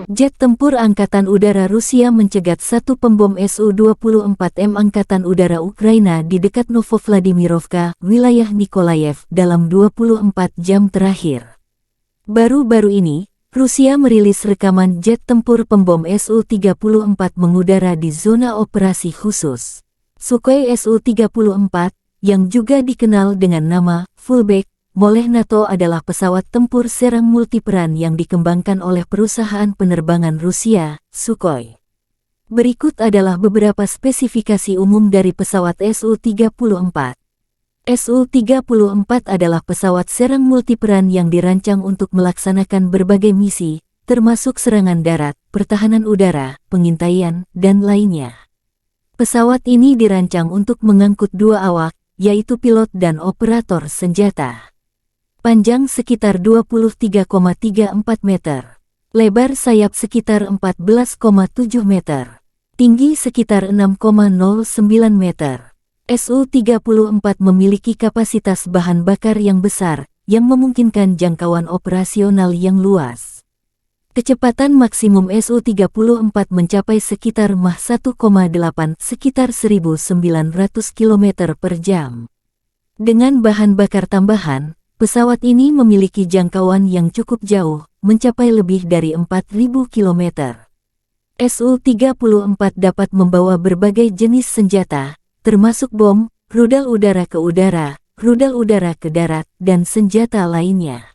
Jet tempur Angkatan Udara Rusia mencegat satu pembom Su-24M Angkatan Udara Ukraina di dekat Novovladimirovka, wilayah Nikolayev, dalam 24 jam terakhir. Baru-baru ini, Rusia merilis rekaman jet tempur pembom Su-34 mengudara di zona operasi khusus. Sukhoi Su-34, yang juga dikenal dengan nama Fullback oleh NATO adalah pesawat tempur serang multiperan yang dikembangkan oleh perusahaan penerbangan Rusia, Sukhoi. Berikut adalah beberapa spesifikasi umum dari pesawat Su-34. Su-34 adalah pesawat serang multiperan yang dirancang untuk melaksanakan berbagai misi, termasuk serangan darat, pertahanan udara, pengintaian, dan lainnya. Pesawat ini dirancang untuk mengangkut dua awak, yaitu pilot dan operator senjata. Panjang sekitar 23,34 meter. Lebar sayap sekitar 14,7 meter. Tinggi sekitar 6,09 meter. Su-34 memiliki kapasitas bahan bakar yang besar, yang memungkinkan jangkauan operasional yang luas. Kecepatan maksimum Su-34 mencapai sekitar Mach 1,8 sekitar 1900 km per jam. Dengan bahan bakar tambahan, pesawat ini memiliki jangkauan yang cukup jauh, mencapai lebih dari 4.000 km. Su-34 dapat membawa berbagai jenis senjata, termasuk bom, rudal udara ke udara, rudal udara ke darat, dan senjata lainnya.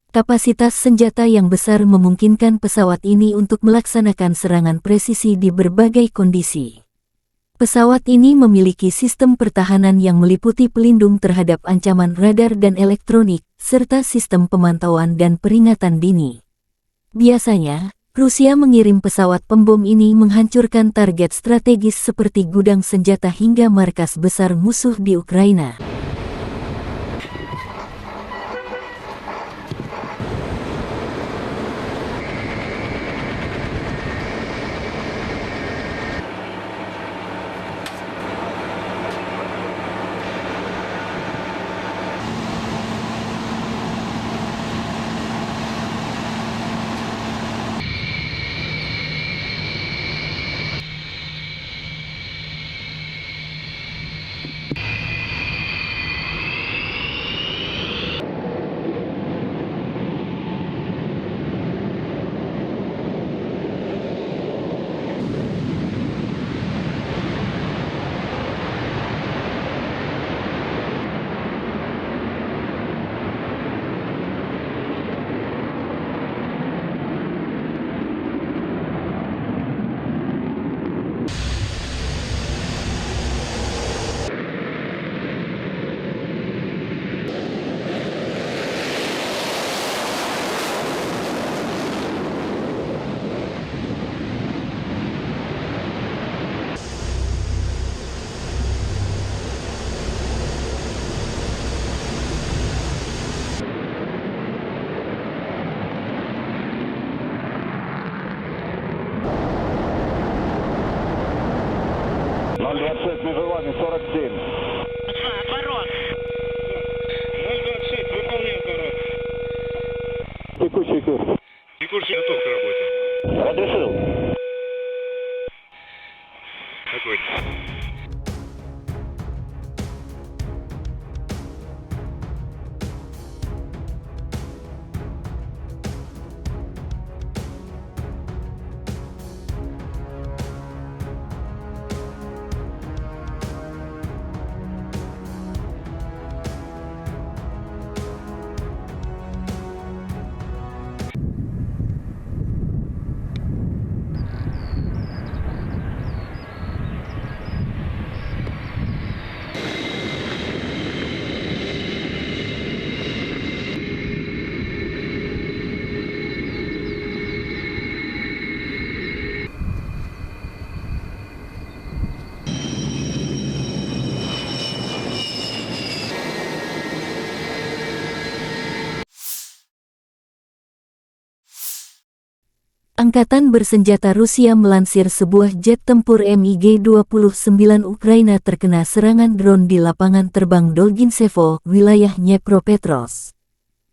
Kapasitas senjata yang besar memungkinkan pesawat ini untuk melaksanakan serangan presisi di berbagai kondisi. Pesawat ini memiliki sistem pertahanan yang meliputi pelindung terhadap ancaman radar dan elektronik, serta sistem pemantauan dan peringatan dini. Biasanya, Rusia mengirim pesawat pembom ini menghancurkan target strategis seperti gudang senjata hingga markas besar musuh di Ukraina. Межевание 47. Отворот. 026, выполняй отворот. Текущий курс. Текущий готов к работе. Разрешил. Огонь. Angkatan bersenjata Rusia melansir sebuah jet tempur MiG-29 Ukraina terkena serangan drone di lapangan terbang Dolginsevo, wilayah Dnepropetrovsk.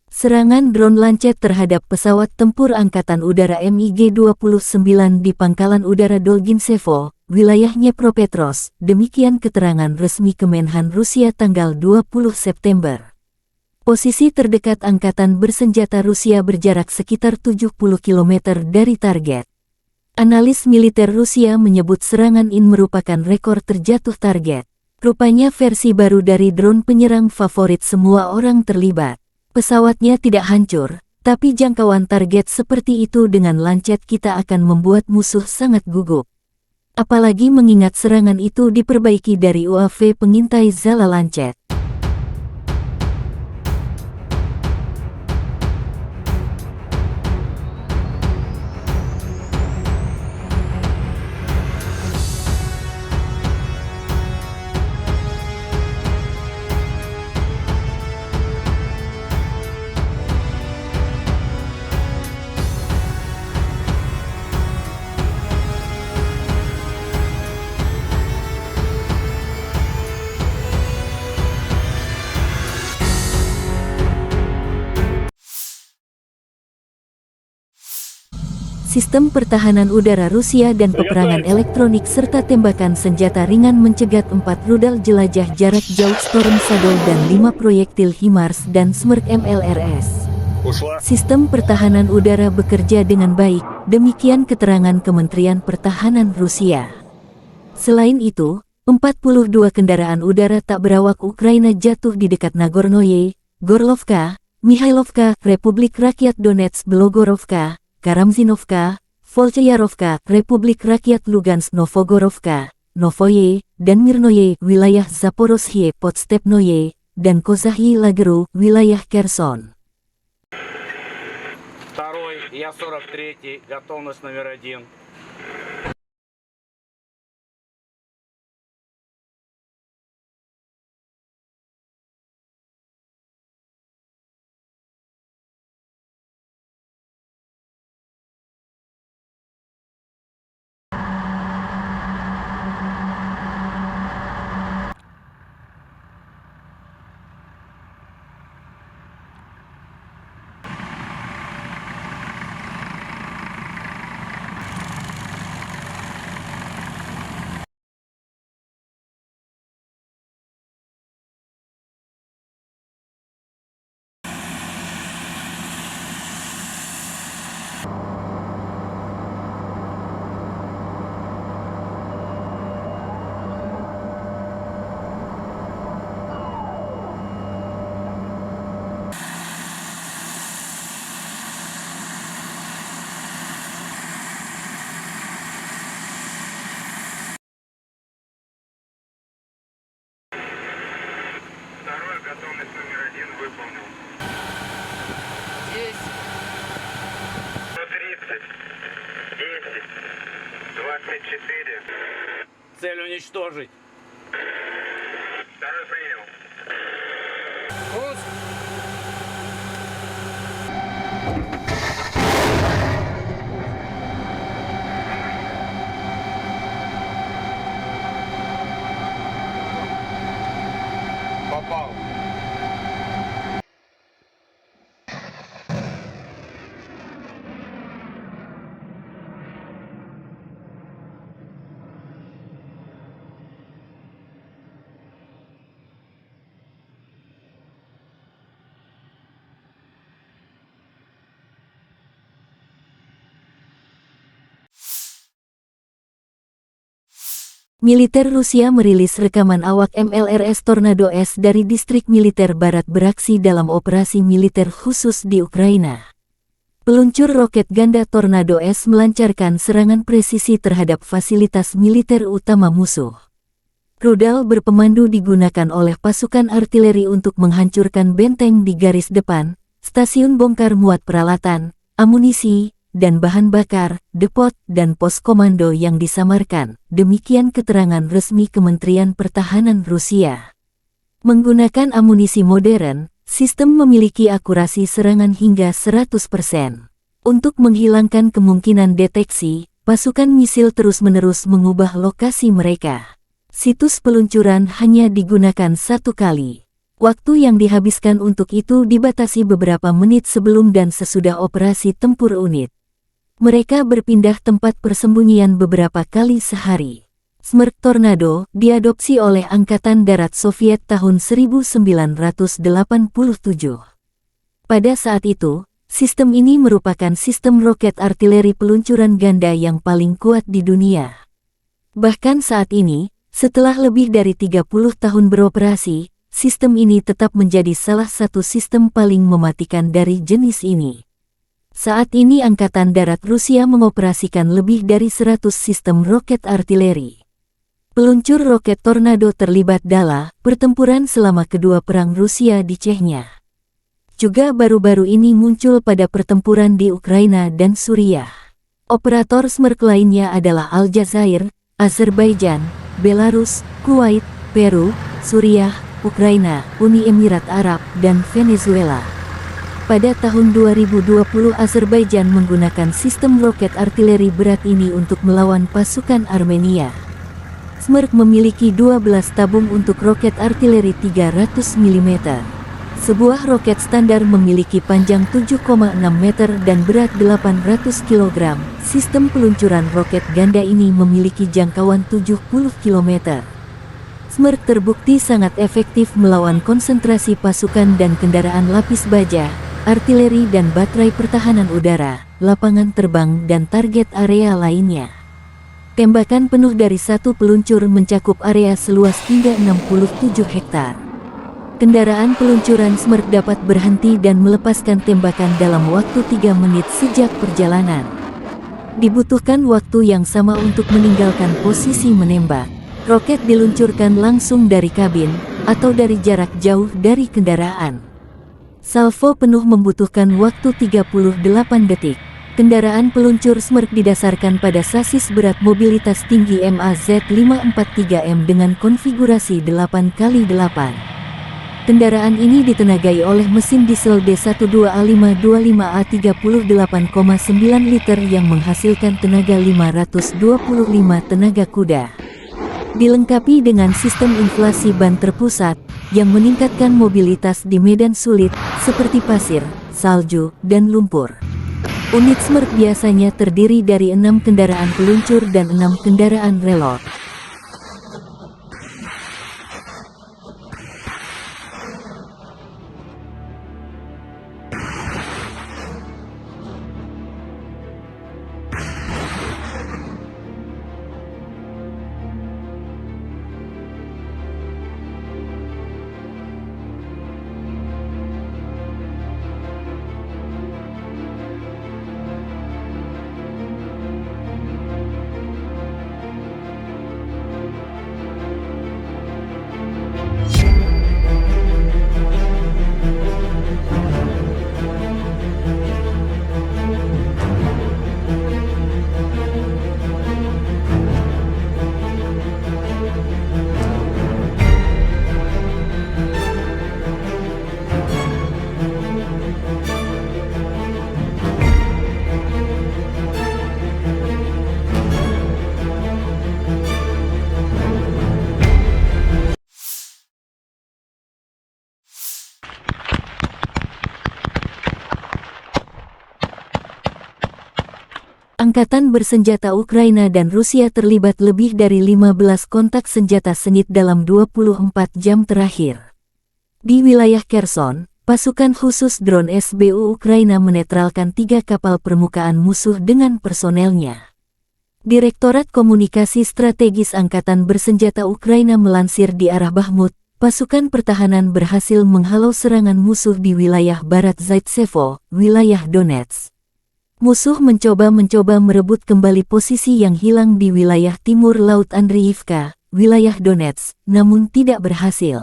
Serangan drone Lancet terhadap pesawat tempur Angkatan Udara MiG-29 di Pangkalan Udara Dolginsevo, wilayah Dnepropetrovsk, demikian keterangan resmi Kemenhan Rusia tanggal 20 September. Posisi terdekat Angkatan Bersenjata Rusia berjarak sekitar 70 km dari target. Analis militer Rusia menyebut serangan ini merupakan rekor terjatuh target. Rupanya versi baru dari drone penyerang favorit semua orang terlibat. Pesawatnya tidak hancur, tapi jangkauan target seperti itu dengan Lancet kita akan membuat musuh sangat gugup. Apalagi mengingat serangan itu diperbaiki dari UAV pengintai Zala Lancet. Sistem pertahanan udara Rusia dan peperangan elektronik serta tembakan senjata ringan mencegat 4 rudal jelajah jarak jauh Storm Shadow dan 5 proyektil HIMARS dan Smerk MLRS. Sistem pertahanan udara bekerja dengan baik, demikian keterangan Kementerian Pertahanan Rusia. Selain itu, 42 kendaraan udara tak berawak Ukraina jatuh di dekat Nagornoye, Gorlovka, Mihailovka, Republik Rakyat Donetsk Belogorovka, Karamzinovka, Volchayarovka, Republik Rakyat Lugansk Novogorovka, Novoye, dan Mirnoye, wilayah Zaporozhye Podstepnoye, dan Kozahyi Lageru, wilayah Kherson. Второй, я 43-й, готовность номер 1. Второй, готовность номер 1 выполнил. 10. 130. 10. 24. Цель уничтожить. Второй принял. Пуск. Попал. Militer Rusia merilis rekaman awak MLRS Tornado S dari distrik militer barat beraksi dalam operasi militer khusus di Ukraina. Peluncur roket ganda Tornado S melancarkan serangan presisi terhadap fasilitas militer utama musuh. Rudal berpemandu digunakan oleh pasukan artileri untuk menghancurkan benteng di garis depan, stasiun bongkar muat peralatan, amunisi, dan bahan bakar, depot, dan pos komando yang disamarkan, demikian keterangan resmi Kementerian Pertahanan Rusia. Menggunakan amunisi modern, sistem memiliki akurasi serangan hingga 100%. Untuk menghilangkan kemungkinan deteksi, pasukan misil terus-menerus mengubah lokasi mereka. Situs peluncuran hanya digunakan 1 kali. Waktu yang dihabiskan untuk itu dibatasi beberapa menit sebelum dan sesudah operasi tempur unit. Mereka berpindah tempat persembunyian beberapa kali sehari. Smerk Tornado diadopsi oleh Angkatan Darat Soviet tahun 1987. Pada saat itu, sistem ini merupakan sistem roket artileri peluncuran ganda yang paling kuat di dunia. Bahkan saat ini, setelah lebih dari 30 tahun beroperasi, sistem ini tetap menjadi salah satu sistem paling mematikan dari jenis ini. Saat ini Angkatan Darat Rusia mengoperasikan lebih dari 100 sistem roket artileri. Peluncur roket Tornado terlibat dalam pertempuran selama kedua perang Rusia di Chechnya. Juga baru-baru ini muncul pada pertempuran di Ukraina dan Suriah. Operator Smerk lainnya adalah Aljazair, Azerbaijan, Belarus, Kuwait, Peru, Suriah, Ukraina, Uni Emirat Arab, dan Venezuela. Pada tahun 2020 Azerbaijan menggunakan sistem roket artileri berat ini untuk melawan pasukan Armenia. Smerk memiliki 12 tabung untuk roket artileri 300 mm. Sebuah roket standar memiliki panjang 7,6 meter dan berat 800 kg. Sistem peluncuran roket ganda ini memiliki jangkauan 70 km. Smerk terbukti sangat efektif melawan konsentrasi pasukan dan kendaraan lapis baja, artileri dan baterai pertahanan udara, lapangan terbang dan target area lainnya. Tembakan penuh dari satu peluncur mencakup area seluas hingga 67 hektar. Kendaraan peluncuran Smerk dapat berhenti dan melepaskan tembakan dalam waktu 3 menit sejak perjalanan. Dibutuhkan waktu yang sama untuk meninggalkan posisi menembak. Roket diluncurkan langsung dari kabin, atau dari jarak jauh dari kendaraan. Salvo penuh membutuhkan waktu 38 detik. Kendaraan peluncur Smerk didasarkan pada sasis berat mobilitas tinggi MAZ543M dengan konfigurasi 8x8. Kendaraan ini ditenagai oleh mesin diesel D12A525A 38,9 liter yang menghasilkan tenaga 525 tenaga kuda. Dilengkapi dengan sistem inflasi ban terpusat, yang meningkatkan mobilitas di medan sulit, seperti pasir, salju, dan lumpur. Unit Smerk biasanya terdiri dari 6 kendaraan peluncur dan 6 kendaraan relot. Angkatan bersenjata Ukraina dan Rusia terlibat lebih dari 15 kontak senjata sengit dalam 24 jam terakhir. Di wilayah Kherson, pasukan khusus drone SBU Ukraina menetralkan 3 kapal permukaan musuh dengan personelnya. Direktorat Komunikasi Strategis Angkatan Bersenjata Ukraina melansir di arah Bakhmut, pasukan pertahanan berhasil menghalau serangan musuh di wilayah barat Zaitsevo, wilayah Donetsk. Musuh mencoba merebut kembali posisi yang hilang di wilayah timur Laut Andriivka, wilayah Donetsk, namun tidak berhasil.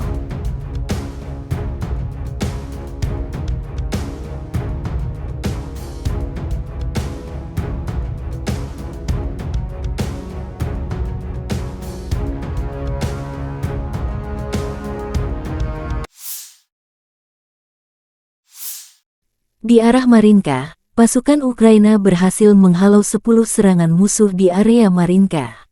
Di arah Marinka, pasukan Ukraina berhasil menghalau 10 serangan musuh di area Marinka.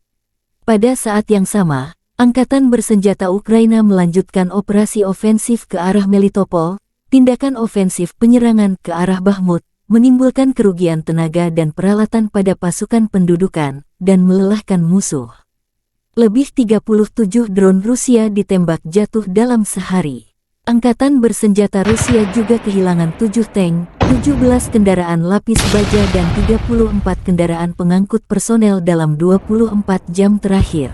Pada saat yang sama, Angkatan bersenjata Ukraina melanjutkan operasi ofensif ke arah Melitopol. Tindakan ofensif penyerangan ke arah Bakhmut menimbulkan kerugian tenaga dan peralatan pada pasukan pendudukan dan melelahkan musuh. Lebih 37 drone Rusia ditembak jatuh dalam sehari. Angkatan bersenjata Rusia juga kehilangan 7 tank, 17 kendaraan lapis baja dan 34 kendaraan pengangkut personel dalam 24 jam terakhir.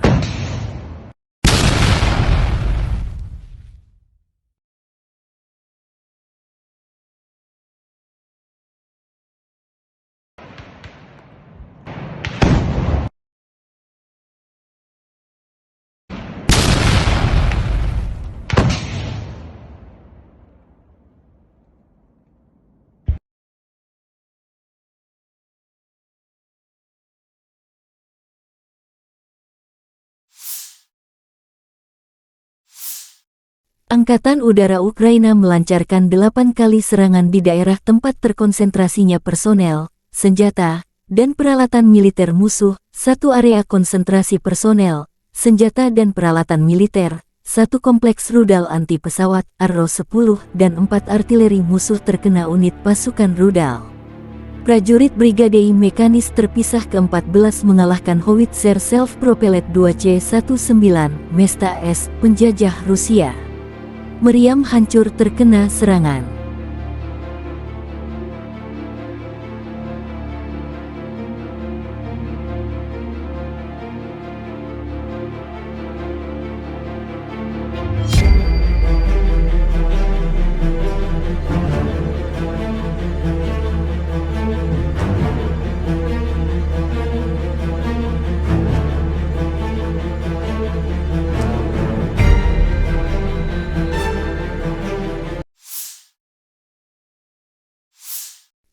Angkatan Udara Ukraina melancarkan 8 kali serangan di daerah tempat terkonsentrasinya personel, senjata, dan peralatan militer musuh, 1 area konsentrasi personel, senjata dan peralatan militer, 1 kompleks rudal anti-pesawat, Arrow-10, dan 4 artileri musuh terkena unit pasukan rudal. Prajurit Brigade Mekanis terpisah ke-14 mengalahkan Howitzer Self-Propelled 2C-19 Mesta S, penjajah Rusia. Meriam hancur terkena serangan.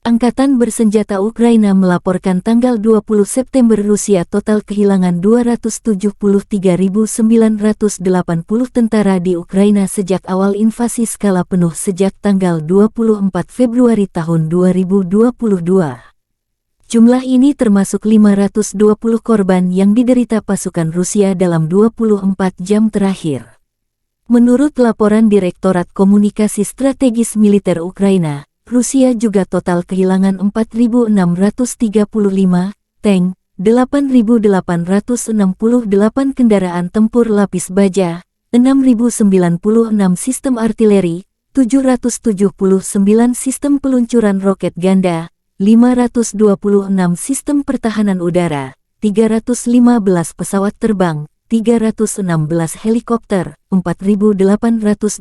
Angkatan bersenjata Ukraina melaporkan tanggal 20 September Rusia total kehilangan 273.980 tentara di Ukraina sejak awal invasi skala penuh sejak tanggal 24 Februari tahun 2022. Jumlah ini termasuk 520 korban yang diderita pasukan Rusia dalam 24 jam terakhir. Menurut laporan Direktorat Komunikasi Strategis Militer Ukraina, Rusia juga total kehilangan 4.635 tank, 8.868 kendaraan tempur lapis baja, 6.096 sistem artileri, 779 sistem peluncuran roket ganda, 526 sistem pertahanan udara, 315 pesawat terbang, 316 helikopter, 4.821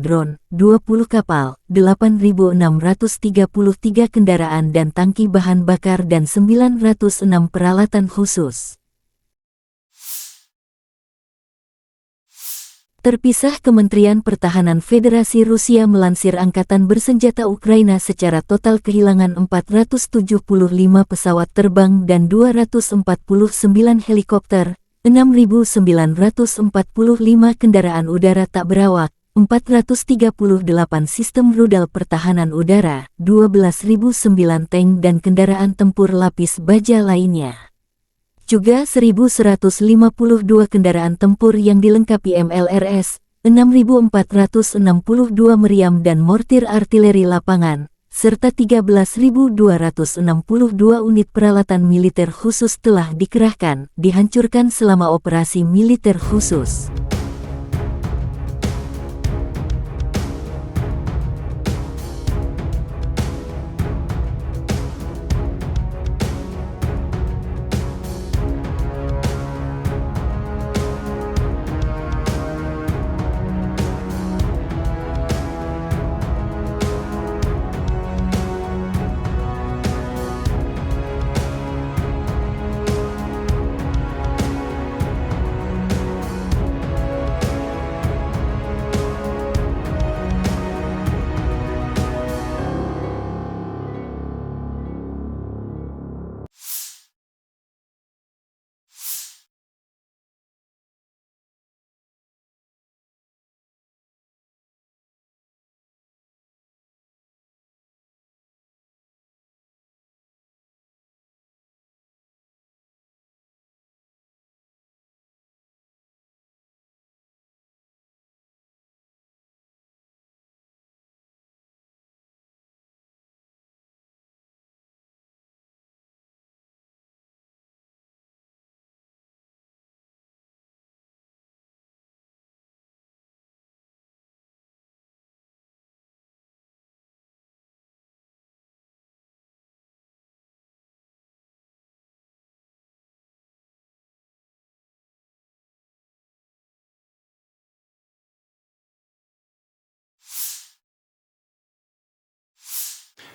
drone, 20 kapal, 8.633 kendaraan dan tangki bahan bakar dan 906 peralatan khusus. Terpisah, Kementerian Pertahanan Federasi Rusia melansir Angkatan Bersenjata Ukraina secara total kehilangan 475 pesawat terbang dan 249 helikopter, 6.945 kendaraan udara tak berawak, 438 sistem rudal pertahanan udara, 12.009 tank dan kendaraan tempur lapis baja lainnya. Juga 1.152 kendaraan tempur yang dilengkapi MLRS, 6.462 meriam dan mortir artileri lapangan, serta 13.262 unit peralatan militer khusus telah dikerahkan, dihancurkan selama operasi militer khusus.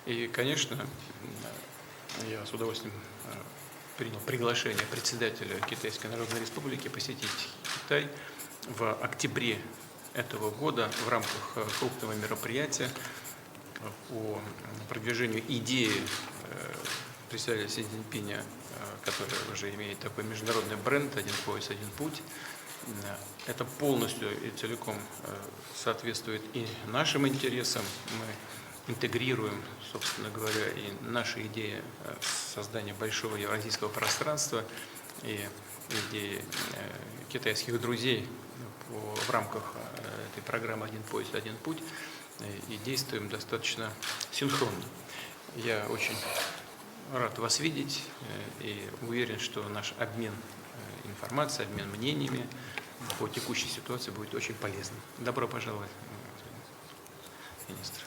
И, конечно, я с удовольствием принял приглашение председателя Китайской Народной Республики посетить Китай в октябре этого года в рамках крупного мероприятия по продвижению идеи председателя Си Цзиньпиня, который уже имеет такой международный бренд «Один пояс, один путь». Это полностью и целиком соответствует и нашим интересам. Мы интегрируем, собственно говоря, и наши идеи создания большого евразийского пространства и идеи китайских друзей в рамках этой программы «Один пояс, один путь», и действуем достаточно синхронно. Я очень рад вас видеть и уверен, что наш обмен информацией, обмен мнениями по текущей ситуации будет очень полезным. Добро пожаловать, министр.